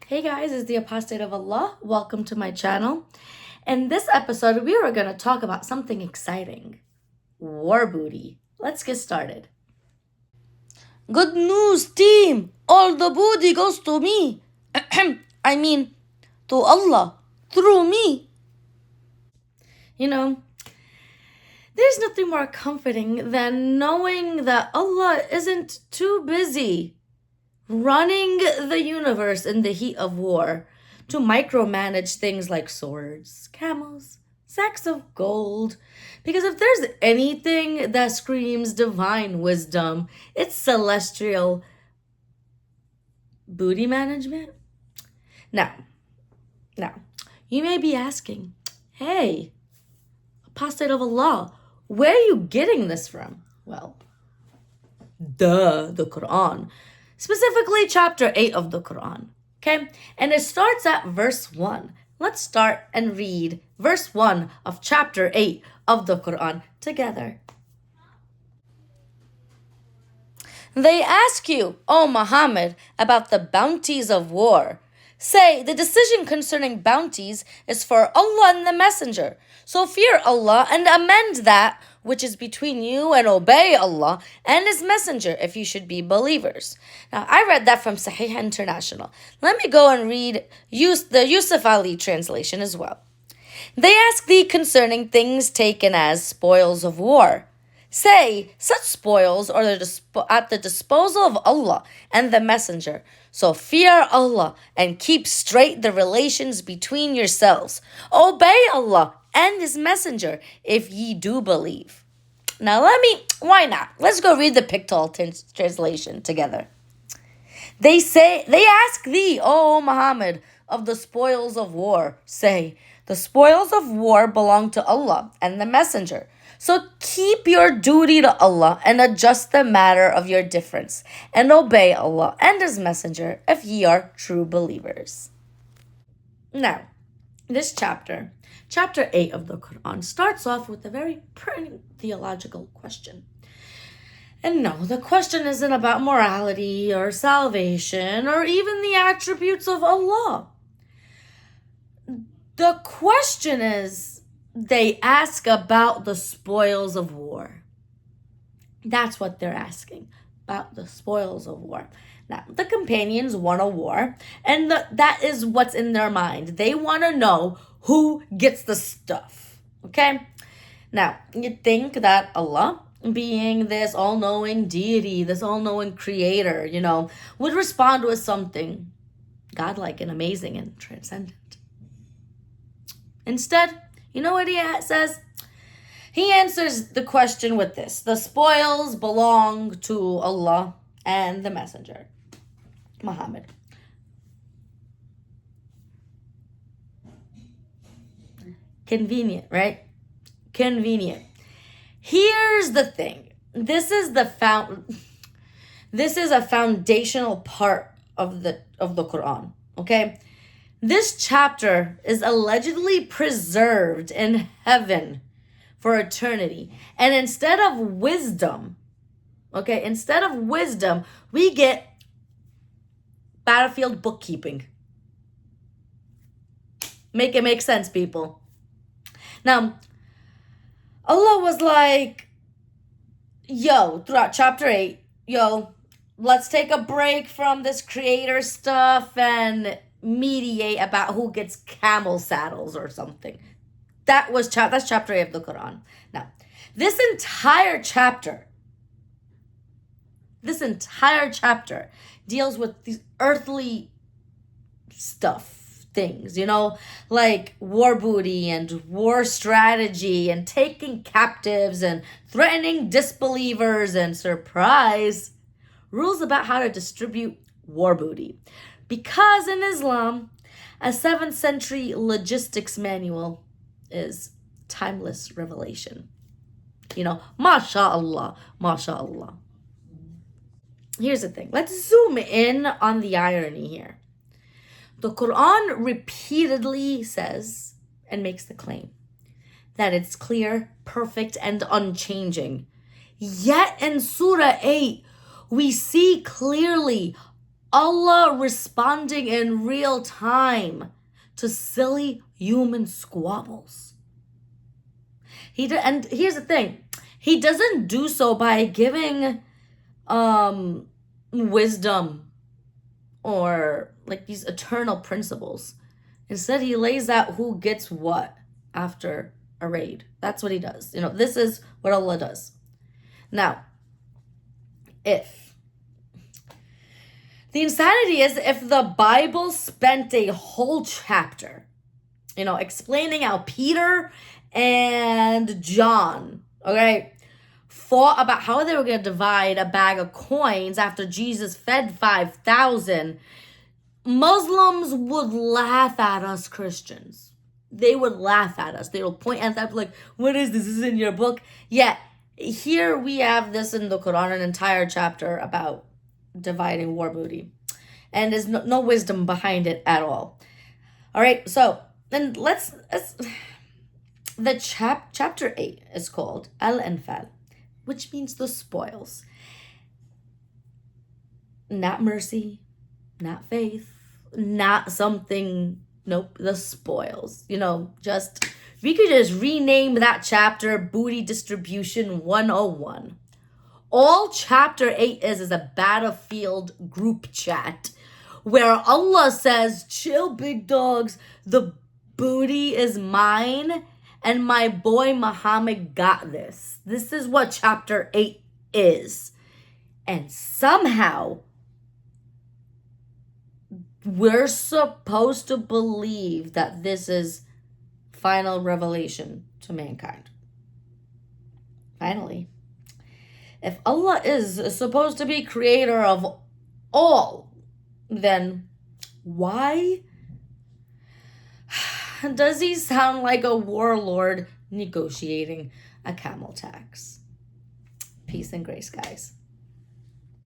Hey guys, it's the Apostate of Allah. Welcome to my channel. In this episode, we are going to talk about something exciting. War booty. Let's get started. Good news, team! All the booty goes to me. I mean, to Allah, through me. You know, there's nothing more comforting than knowing that Allah isn't too busy running the universe in the heat of war to micromanage things like swords, camels, sacks of gold. Because if there's anything that screams divine wisdom, it's celestial booty management. Now, you may be asking, hey, Apostate of Allah, where are you getting this from? Well, the Quran. Specifically, chapter 8 of the Quran. Okay? And it starts at verse 1. Let's start and read verse 1 of chapter 8 of the Quran together. They ask you, O Muhammad, about the bounties of war. Say, the decision concerning bounties is for Allah and the Messenger. So fear Allah and amend that which is between you and obey Allah and His Messenger if you should be believers. Now, I read that from Sahih International. Let me go and read the Yusuf Ali translation as well. They ask thee concerning things taken as spoils of war. Say, such spoils are at the disposal of Allah and the Messenger. So fear Allah and keep straight the relations between yourselves. Obey Allah and His Messenger if ye do believe. Now why not? Let's go read the Pictal translation together. They ask thee, O Muhammad, of the spoils of war. Say, the spoils of war belong to Allah and the Messenger. So keep your duty to Allah and adjust the matter of your difference, and obey Allah and His Messenger if ye are true believers. Now, this chapter 8 of the Quran, starts off with a very pertinent theological question. And no, the question isn't about morality or salvation or even the attributes of Allah. The question is, they ask about the spoils of war. That's what they're asking, about the spoils of war. Now, the companions won a war, and that is what's in their mind. They want to know who gets the stuff, okay? Now, you'd think that Allah, being this all-knowing deity, this all-knowing creator, would respond with something godlike and amazing and transcendent. Instead, you know what he says? He answers the question with this: the spoils belong to Allah and the Messenger, Muhammad. Convenient, right? Convenient. Here's the thing. This is a foundational part of the Quran, okay? This chapter is allegedly preserved in heaven for eternity. And instead of wisdom, we get battlefield bookkeeping. Make it make sense, people. Now, Allah was like, throughout chapter 8, let's take a break from this creator stuff and mediate about who gets camel saddles or something. That's chapter 8 of the Quran. Now, this entire chapter deals with these earthly things, like war booty and war strategy and taking captives and threatening disbelievers and surprise rules about how to distribute war booty. Because in Islam, a 7th century logistics manual is timeless revelation. MashaAllah, MashaAllah. Here's the thing. Let's zoom in on the irony here. The Quran repeatedly says and makes the claim that it's clear, perfect, and unchanging. Yet in Surah 8, we see clearly Allah responding in real time to silly human squabbles. And here's the thing. He doesn't do so by giving wisdom or like these eternal principles. Instead, he lays out who gets what after a raid. That's what he does. This is what Allah does. Now, if the insanity is if the Bible spent a whole chapter, explaining how Peter and John, okay, fought about how they were going to divide a bag of coins after Jesus fed 5,000, Muslims would laugh at us Christians. They would laugh at us. They would point at that like, what is this? This is in your book? Yeah, here we have this in the Quran, an entire chapter about dividing war booty. And there's no wisdom behind it at all. All right, so then chapter 8 is called Al-Anfal, which means the spoils. Not mercy, not faith, not something, nope, the spoils. We could just rename that chapter Booty Distribution 101. All chapter 8 is a battlefield group chat where Allah says, chill big dogs, the booty is mine and my boy Muhammad got this. This is what chapter 8 is. And somehow we're supposed to believe that this is final revelation to mankind. Finally, if Allah is supposed to be creator of all, then why does he sound like a warlord negotiating a camel tax? Peace and grace, guys.